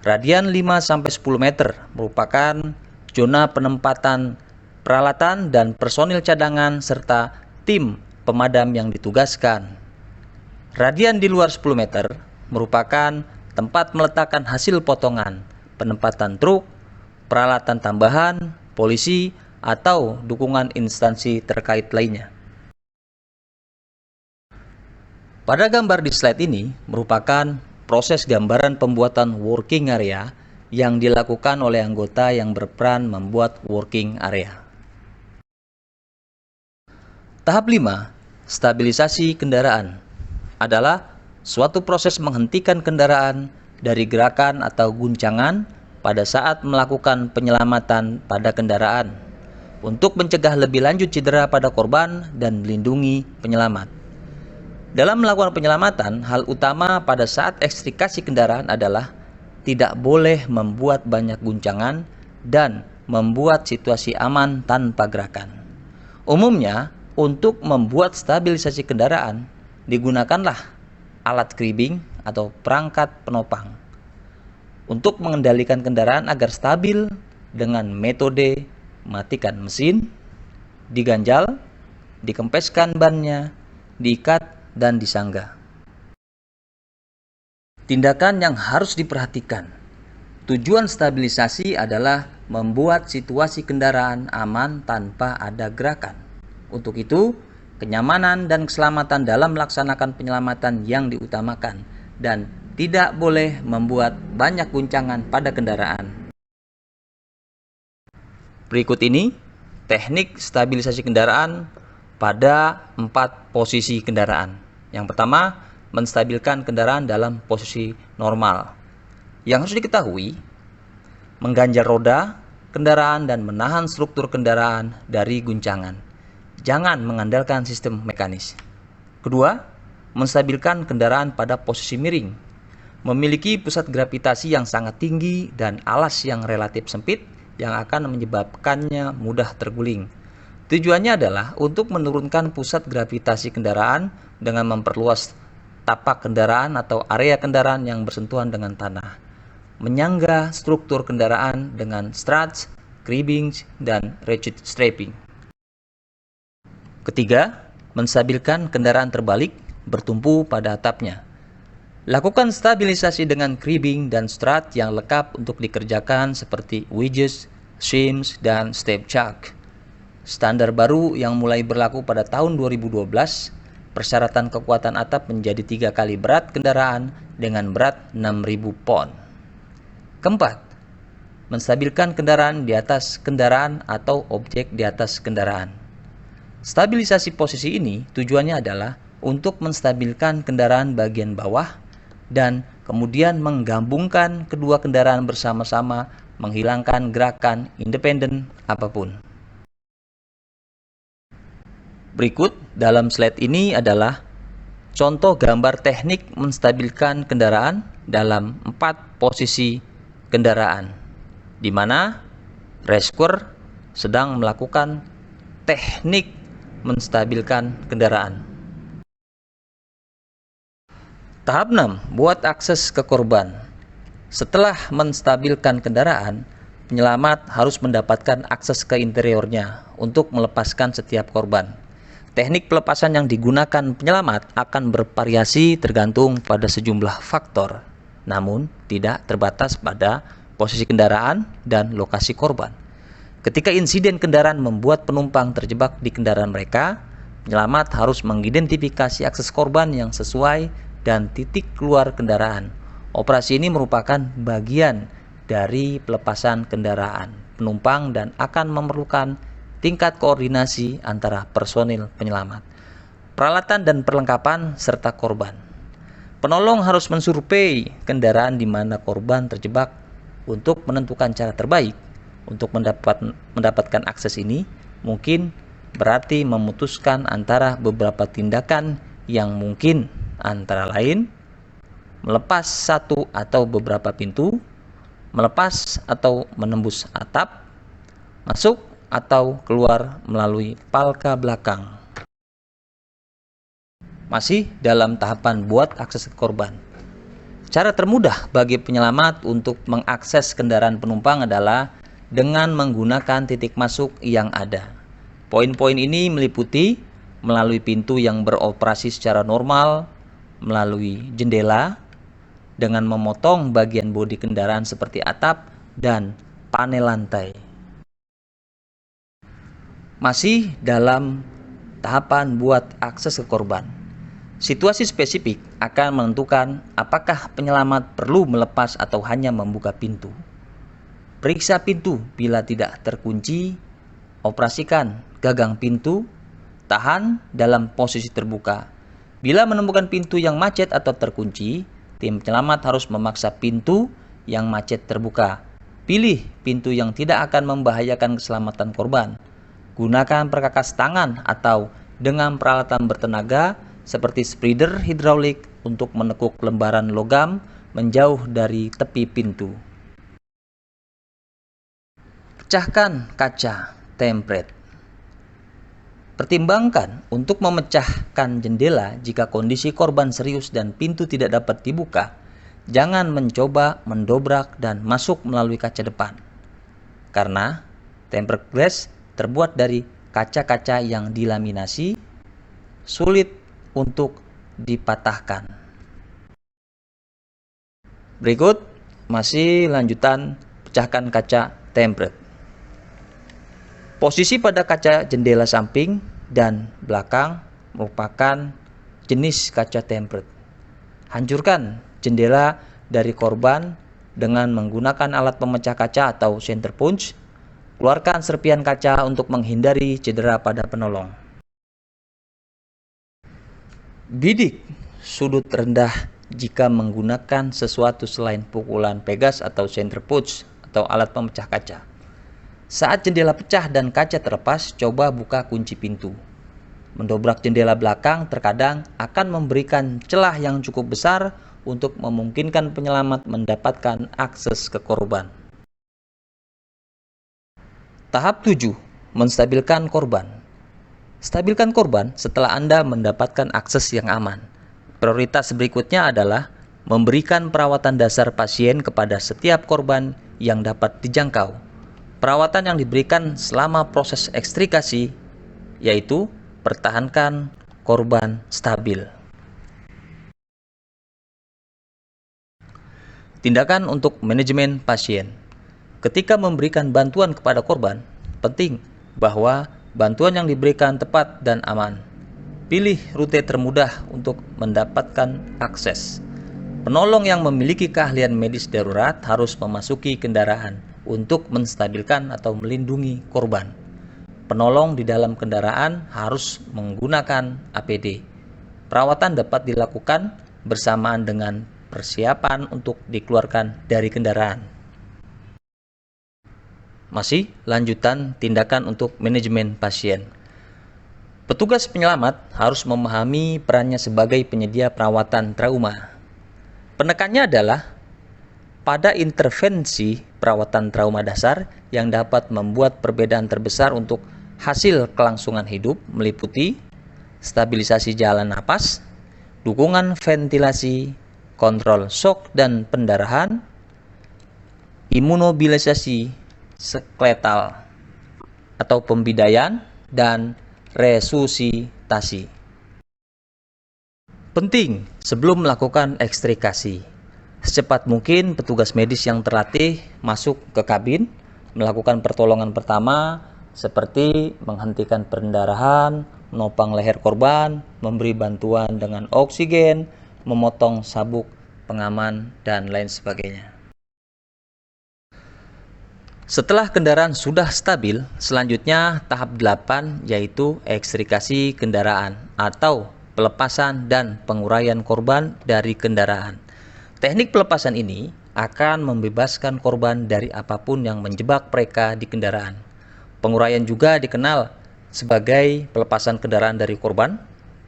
Radian 5-10 meter merupakan zona penempatan peralatan dan personil cadangan serta tim pemadam yang ditugaskan. Radian di luar 10 meter merupakan tempat meletakkan hasil potongan, penempatan truk, peralatan tambahan, polisi, atau dukungan instansi terkait lainnya. Pada gambar di slide ini merupakan proses gambaran pembuatan working area yang dilakukan oleh anggota yang berperan membuat working area. Tahap 5, stabilisasi kendaraan adalah suatu proses menghentikan kendaraan dari gerakan atau guncangan pada saat melakukan penyelamatan pada kendaraan untuk mencegah lebih lanjut cedera pada korban dan melindungi penyelamat. Dalam melakukan penyelamatan, hal utama pada saat ekstrikasi kendaraan adalah tidak boleh membuat banyak guncangan dan membuat situasi aman tanpa gerakan. Umumnya, untuk membuat stabilisasi kendaraan, digunakanlah alat kribbing atau perangkat penopang. untuk mengendalikan kendaraan agar stabil dengan metode matikan mesin, diganjal, dikempeskan bannya, diikat, dan disanggah. Tindakan yang harus diperhatikan. Tujuan stabilisasi adalah membuat situasi kendaraan aman tanpa ada gerakan. Untuk itu, kenyamanan dan keselamatan dalam melaksanakan penyelamatan yang diutamakan dan tidak boleh membuat banyak guncangan pada kendaraan. Berikut ini teknik stabilisasi kendaraan pada 4 posisi kendaraan. Yang pertama, menstabilkan kendaraan dalam posisi normal. Yang harus diketahui, mengganjal roda kendaraan dan menahan struktur kendaraan dari guncangan. Jangan mengandalkan sistem mekanis. Kedua, menstabilkan kendaraan pada posisi miring. Memiliki pusat gravitasi yang sangat tinggi dan alas yang relatif sempit yang akan menyebabkannya mudah terguling. Tujuannya adalah untuk menurunkan pusat gravitasi kendaraan dengan memperluas tapak kendaraan atau area kendaraan yang bersentuhan dengan tanah, menyangga struktur kendaraan dengan struts, cribbing, dan ratchet strapping. Ketiga, menstabilkan kendaraan terbalik bertumpu pada atapnya. Lakukan stabilisasi dengan cribbing dan strut yang lengkap untuk dikerjakan seperti wedges, shims, dan step chuck. Standar baru yang mulai berlaku pada tahun 2012, persyaratan kekuatan atap menjadi 3 kali berat kendaraan dengan berat 6.000 pon. Keempat, menstabilkan kendaraan di atas kendaraan atau objek di atas kendaraan. Stabilisasi posisi ini tujuannya adalah untuk menstabilkan kendaraan bagian bawah dan kemudian menggabungkan kedua kendaraan bersama-sama, menghilangkan gerakan independen apapun. Berikut dalam slide ini adalah contoh gambar teknik menstabilkan kendaraan dalam 4 posisi kendaraan, di mana rescuer sedang melakukan teknik menstabilkan kendaraan. Tahap 6. Buat akses ke korban. Setelah menstabilkan kendaraan, penyelamat harus mendapatkan akses ke interiornya untuk melepaskan setiap korban. Teknik pelepasan yang digunakan penyelamat akan bervariasi tergantung pada sejumlah faktor, namun tidak terbatas pada posisi kendaraan dan lokasi korban. Ketika insiden kendaraan membuat penumpang terjebak di kendaraan mereka, penyelamat harus mengidentifikasi akses korban yang sesuai dan titik keluar kendaraan. Operasi ini merupakan bagian dari pelepasan kendaraan penumpang dan akan memerlukan tingkat koordinasi antara personil penyelamat, peralatan dan perlengkapan, serta korban. Penolong harus mensurvei kendaraan di mana korban terjebak untuk menentukan cara terbaik untuk mendapatkan akses ini. Mungkin berarti memutuskan antara beberapa tindakan yang mungkin, antara lain melepas satu atau beberapa pintu, melepas atau menembus atap, masuk atau keluar melalui palka belakang. Masih dalam tahapan buat akses ke korban. Cara termudah bagi penyelamat untuk mengakses kendaraan penumpang adalah dengan menggunakan titik masuk yang ada. Poin-poin ini meliputi melalui pintu yang beroperasi secara normal, melalui jendela, dengan memotong bagian bodi kendaraan seperti atap dan panel lantai. Masih dalam tahapan buat akses ke korban. Situasi spesifik akan menentukan apakah penyelamat perlu melepas atau hanya membuka pintu. Periksa pintu bila tidak terkunci, operasikan gagang pintu, tahan dalam posisi terbuka. Bila menemukan pintu yang macet atau terkunci, tim penyelamat harus memaksa pintu yang macet terbuka. Pilih pintu yang tidak akan membahayakan keselamatan korban. Gunakan perkakas tangan atau dengan peralatan bertenaga seperti spreader hidraulik untuk menekuk lembaran logam menjauh dari tepi pintu. Pecahkan kaca tempered. Pertimbangkan untuk memecahkan jendela jika kondisi korban serius dan pintu tidak dapat dibuka. jangan mencoba mendobrak dan masuk melalui kaca depan, karena tempered glass terbuat dari kaca-kaca yang dilaminasi, sulit untuk dipatahkan. Berikut masih lanjutan pecahkan kaca tempered. Posisi pada kaca jendela samping dan belakang merupakan jenis kaca tempered. Hancurkan jendela dari korban dengan menggunakan alat pemecah kaca atau center punch. Keluarkan serpian kaca untuk menghindari cedera pada penolong. Bidik sudut rendah jika menggunakan sesuatu selain pukulan pegas atau center punch atau alat pemecah kaca. Saat jendela pecah dan kaca terlepas, coba buka kunci pintu. Mendobrak jendela belakang terkadang akan memberikan celah yang cukup besar untuk memungkinkan penyelamat mendapatkan akses ke korban. Tahap 7. Menstabilkan korban. Stabilkan korban setelah Anda mendapatkan akses yang aman. Prioritas berikutnya adalah memberikan perawatan dasar pasien kepada setiap korban yang dapat dijangkau. Perawatan yang diberikan selama proses ekstrikasi yaitu pertahankan korban stabil. Tindakan untuk manajemen pasien. Ketika memberikan bantuan kepada korban, penting bahwa bantuan yang diberikan tepat dan aman. Pilih rute termudah untuk mendapatkan akses. Penolong yang memiliki keahlian medis darurat harus memasuki kendaraan untuk menstabilkan atau melindungi korban. Penolong di dalam kendaraan harus menggunakan APD. Perawatan dapat dilakukan bersamaan dengan persiapan untuk dikeluarkan dari kendaraan. Masih lanjutan tindakan untuk manajemen pasien. Petugas penyelamat harus memahami perannya sebagai penyedia perawatan trauma. Penekannya adalah pada intervensi perawatan trauma dasar yang dapat membuat perbedaan terbesar untuk hasil kelangsungan hidup meliputi stabilisasi jalan napas, dukungan ventilasi, kontrol shock dan pendarahan, imunobilisasi skeletal atau pembidayaan, dan resusitasi. Penting sebelum melakukan ekstrikasi, secepat mungkin petugas medis yang terlatih masuk ke kabin, melakukan pertolongan pertama seperti menghentikan pendarahan, menopang leher korban, memberi bantuan dengan oksigen, memotong sabuk pengaman, dan lain sebagainya. Setelah kendaraan sudah stabil, selanjutnya tahap 8 yaitu ekstrikasi kendaraan atau pelepasan dan penguraian korban dari kendaraan. Teknik pelepasan ini akan membebaskan korban dari apapun yang menjebak mereka di kendaraan. Penguraian juga dikenal sebagai pelepasan kendaraan dari korban,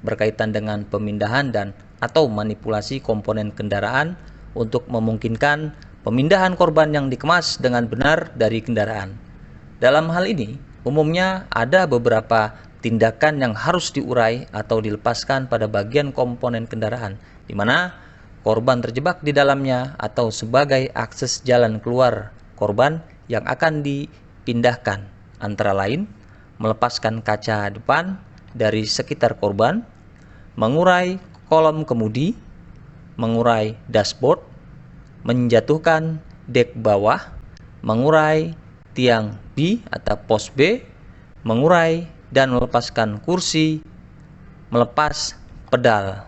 berkaitan dengan pemindahan dan atau manipulasi komponen kendaraan untuk memungkinkan pemindahan korban yang dikemas dengan benar dari kendaraan. Dalam hal ini, umumnya ada beberapa tindakan yang harus diurai atau dilepaskan pada bagian komponen kendaraan, di mana korban terjebak di dalamnya atau sebagai akses jalan keluar korban yang akan dipindahkan, antara lain melepaskan kaca depan dari sekitar korban, mengurai kolom kemudi, mengurai dashboard, menjatuhkan dek bawah, mengurai tiang B atau pos B, mengurai dan melepaskan kursi, melepas pedal.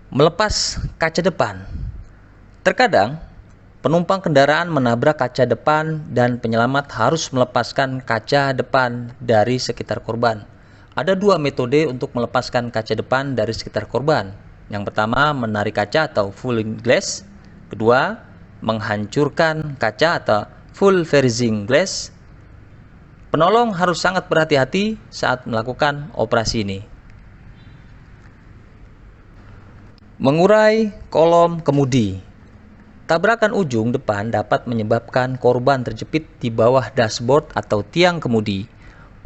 Melepas kaca depan. Terkadang penumpang kendaraan menabrak kaca depan dan penyelamat harus melepaskan kaca depan dari sekitar korban. Ada dua metode untuk melepaskan kaca depan dari sekitar korban. Yang pertama, menarik kaca atau full glass. Kedua, menghancurkan kaca atau full freezing glass. Penolong harus sangat berhati-hati saat melakukan operasi ini. Mengurai kolom kemudi. Tabrakan ujung depan dapat menyebabkan korban terjepit di bawah dashboard atau tiang kemudi.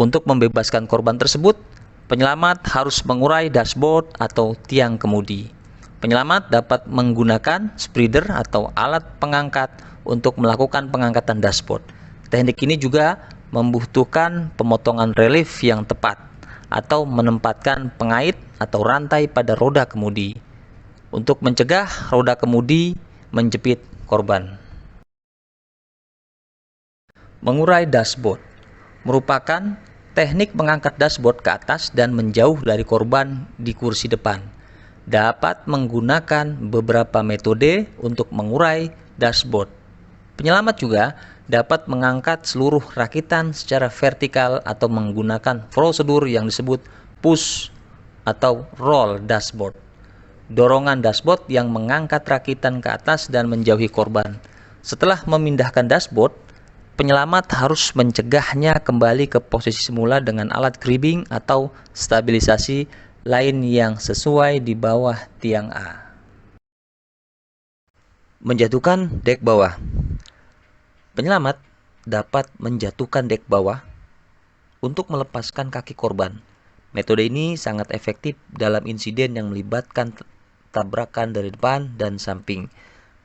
Untuk membebaskan korban tersebut, penyelamat harus mengurai dashboard atau tiang kemudi. Penyelamat dapat menggunakan spreader atau alat pengangkat untuk melakukan pengangkatan dashboard. Teknik ini juga membutuhkan pemotongan relief yang tepat atau menempatkan pengait atau rantai pada roda kemudi untuk mencegah roda kemudi menjepit korban. Mengurai dashboard merupakan teknik mengangkat dashboard ke atas dan menjauh dari korban di kursi depan. Dapat menggunakan beberapa metode untuk mengurai dashboard. Penyelamat juga dapat mengangkat seluruh rakitan secara vertikal atau menggunakan prosedur yang disebut push atau roll dashboard. Dorongan dashboard yang mengangkat rakitan ke atas dan menjauhi korban. Setelah memindahkan dashboard, penyelamat harus mencegahnya kembali ke posisi semula dengan alat cribbing atau stabilisasi lain yang sesuai di bawah tiang A. Menjatuhkan dek bawah. Penyelamat dapat menjatuhkan dek bawah untuk melepaskan kaki korban. Metode ini sangat efektif dalam insiden yang melibatkan tabrakan dari depan dan samping.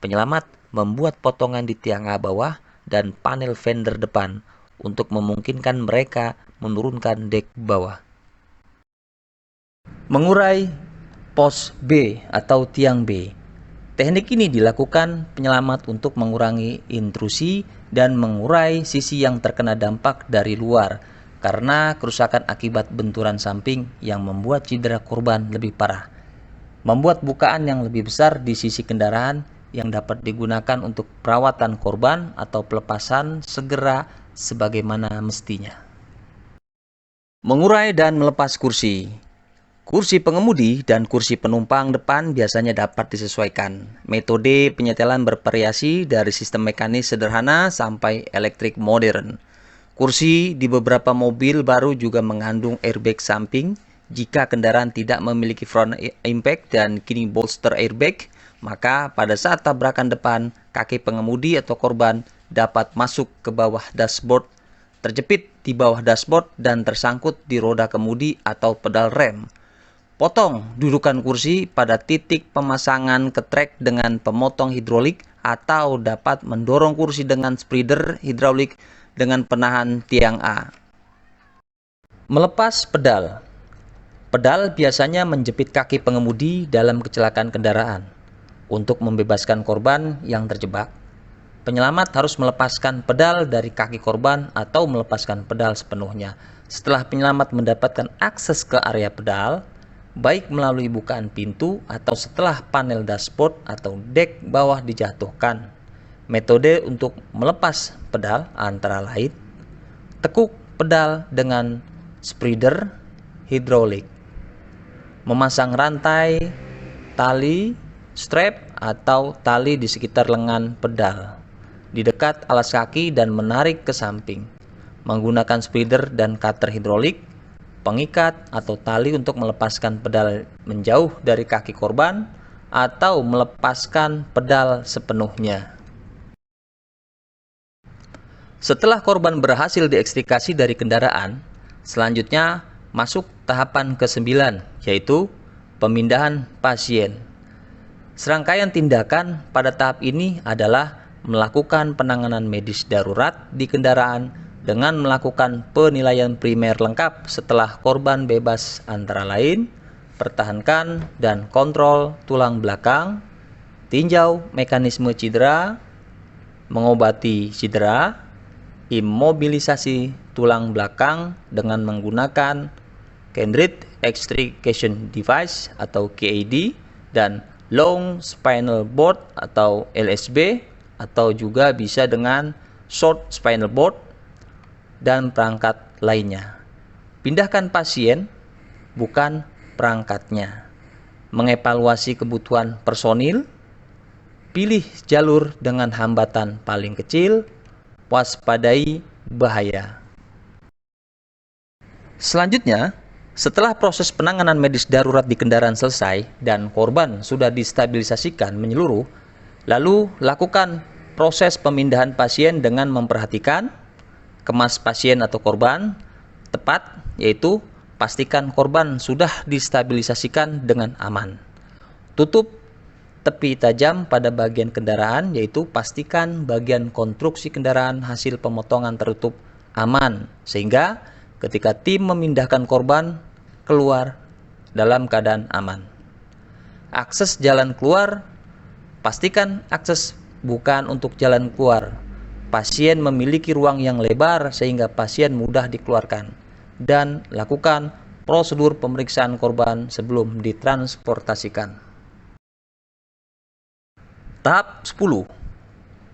Penyelamat membuat potongan di tiang A bawah dan panel fender depan untuk memungkinkan mereka menurunkan dek bawah. Mengurai pos B atau tiang B. Teknik ini dilakukan penyelamat untuk mengurangi intrusi dan mengurai sisi yang terkena dampak dari luar karena kerusakan akibat benturan samping yang membuat cedera korban lebih parah. Membuat bukaan yang lebih besar di sisi kendaraan yang dapat digunakan untuk perawatan korban atau pelepasan segera sebagaimana mestinya. Mengurai dan melepas kursi. Kursi pengemudi dan kursi penumpang depan biasanya dapat disesuaikan. Metode penyetelan bervariasi dari sistem mekanis sederhana sampai elektrik modern. Kursi di beberapa mobil baru juga mengandung airbag samping. Jika kendaraan tidak memiliki front impact dan kini bolster airbag, maka pada saat tabrakan depan, kaki pengemudi atau korban dapat masuk ke bawah dashboard, terjepit di bawah dashboard dan tersangkut di roda kemudi atau pedal rem. Potong dudukan kursi pada titik pemasangan ketrek dengan pemotong hidrolik atau dapat mendorong kursi dengan spreader hidrolik dengan penahan tiang A. Melepas pedal. Pedal biasanya menjepit kaki pengemudi dalam kecelakaan kendaraan. Untuk membebaskan korban yang terjebak, penyelamat harus melepaskan pedal dari kaki korban atau melepaskan pedal sepenuhnya. Setelah penyelamat mendapatkan akses ke area pedal, baik melalui bukaan pintu atau setelah panel dashboard atau dek bawah dijatuhkan. Metode untuk melepas pedal antara lain tekuk pedal dengan spreader hidrolik, memasang rantai, tali, strap atau tali di sekitar lengan pedal di dekat alas kaki dan menarik ke samping, menggunakan spreader dan cutter hidrolik, pengikat atau tali untuk melepaskan pedal menjauh dari kaki korban atau melepaskan pedal sepenuhnya. Setelah korban berhasil diekstrikasi dari kendaraan, selanjutnya masuk tahapan ke-9, yaitu pemindahan pasien. Serangkaian tindakan pada tahap ini adalah melakukan penanganan medis darurat di kendaraan dengan melakukan penilaian primer lengkap setelah korban bebas, antara lain pertahankan dan kontrol tulang belakang, tinjau mekanisme cedera, mengobati cedera, imobilisasi tulang belakang dengan menggunakan Kendrick Extrication Device atau KED dan Long Spinal Board atau LSB, atau juga bisa dengan Short Spinal Board dan perangkat lainnya. Pindahkan pasien, bukan perangkatnya. Mengevaluasi kebutuhan personil, pilih jalur dengan hambatan paling kecil, waspadai bahaya. Selanjutnya, setelah proses penanganan medis darurat di kendaraan selesai dan korban sudah distabilisasikan menyeluruh, lalu lakukan proses pemindahan pasien dengan memperhatikan kemas pasien atau korban tepat, yaitu pastikan korban sudah distabilisasikan dengan aman. Tutup tepi tajam pada bagian kendaraan, yaitu pastikan bagian konstruksi kendaraan hasil pemotongan tertutup aman, sehingga ketika tim memindahkan korban keluar dalam keadaan aman. Akses jalan keluar, pastikan akses bukan untuk jalan keluar. Pasien memiliki ruang yang lebar sehingga pasien mudah dikeluarkan, dan lakukan prosedur pemeriksaan korban sebelum ditransportasikan. Tahap 10.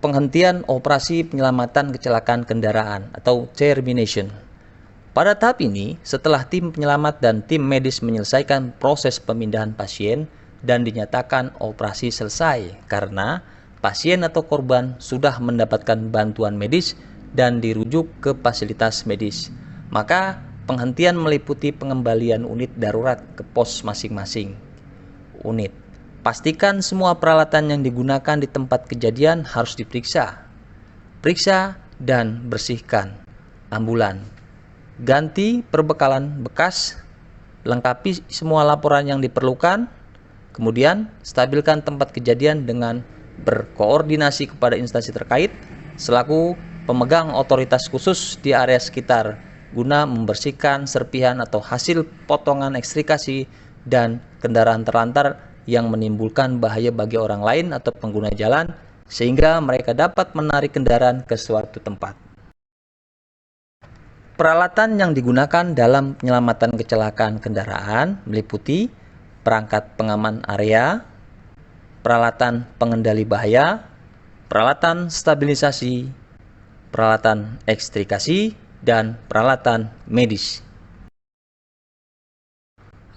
Penghentian operasi penyelamatan kecelakaan kendaraan atau termination. Pada tahap ini, setelah tim penyelamat dan tim medis menyelesaikan proses pemindahan pasien dan dinyatakan operasi selesai karena pasien atau korban sudah mendapatkan bantuan medis dan dirujuk ke fasilitas medis, maka penghentian meliputi pengembalian unit darurat ke pos masing-masing unit. Pastikan semua peralatan yang digunakan di tempat kejadian harus diperiksa, periksa dan bersihkan ambulan. Ganti perbekalan bekas, lengkapi semua laporan yang diperlukan, kemudian stabilkan tempat kejadian dengan berkoordinasi kepada instansi terkait selaku pemegang otoritas khusus di area sekitar guna membersihkan serpihan atau hasil potongan ekstrikasi dan kendaraan terlantar yang menimbulkan bahaya bagi orang lain atau pengguna jalan sehingga mereka dapat menarik kendaraan ke suatu tempat. Peralatan yang digunakan dalam penyelamatan kecelakaan kendaraan meliputi perangkat pengaman area, peralatan pengendali bahaya, peralatan stabilisasi, peralatan ekstrikasi, dan peralatan medis.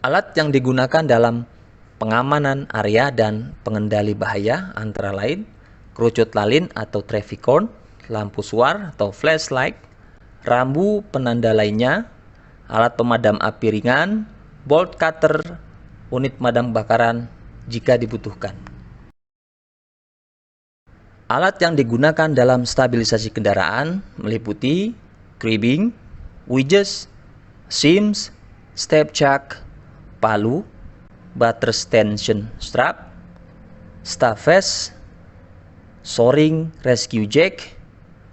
Alat yang digunakan dalam pengamanan area dan pengendali bahaya antara lain kerucut lalin atau traffic cone, lampu suar atau flashlight, rambu penanda lainnya, alat pemadam api ringan, bolt cutter, unit pemadam kebakaran jika dibutuhkan. Alat yang digunakan dalam stabilisasi kendaraan meliputi cribbing, wedges, seams, step chuck, palu, buttress tension strap, staff vest, shoring rescue jack,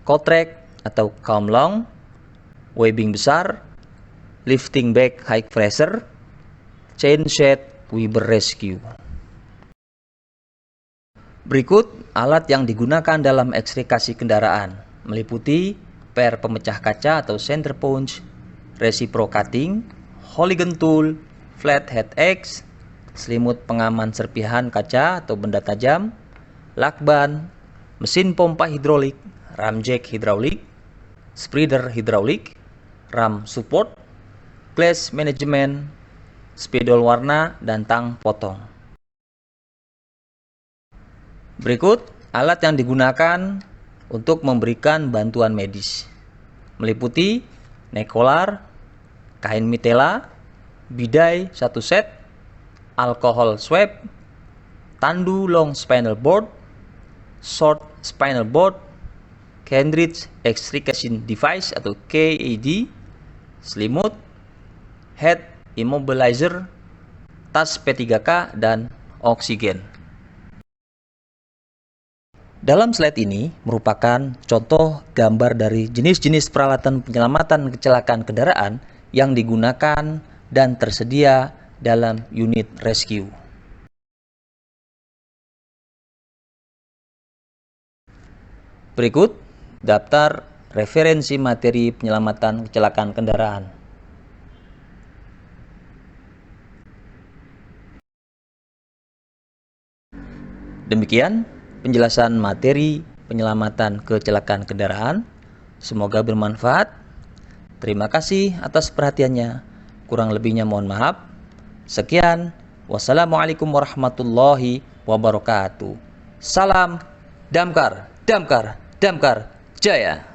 kotrek atau kamlong, webbing besar, lifting bag high pressure, chain shed Weber rescue. Berikut alat yang digunakan dalam ekstrikasi kendaraan meliputi per pemecah kaca atau center punch, reciprocating, hooligan tool, flathead axe, selimut pengaman serpihan kaca atau benda tajam, lakban, mesin pompa hidrolik, ram jack hidrolik, spreader hidrolik, ram support, glass management, spidol warna, dan tang potong. Berikut alat yang digunakan untuk memberikan bantuan medis meliputi neck collar, kain mitela, bidai 1 set, alcohol swab, tandu long spinal board, short spinal board, cartridge extrication device atau KED, selimut, head immobilizer, tas P3K, dan oksigen. Dalam slide ini merupakan contoh gambar dari jenis-jenis peralatan penyelamatan kecelakaan kendaraan yang digunakan dan tersedia dalam unit rescue. Berikut daftar referensi materi penyelamatan kecelakaan kendaraan. Demikian penjelasan materi penyelamatan kecelakaan kendaraan. Semoga bermanfaat. Terima kasih atas perhatiannya. Kurang lebihnya mohon maaf. Sekian. Wassalamualaikum warahmatullahi wabarakatuh. Salam Damkar, Damkar, Damkar Jaya.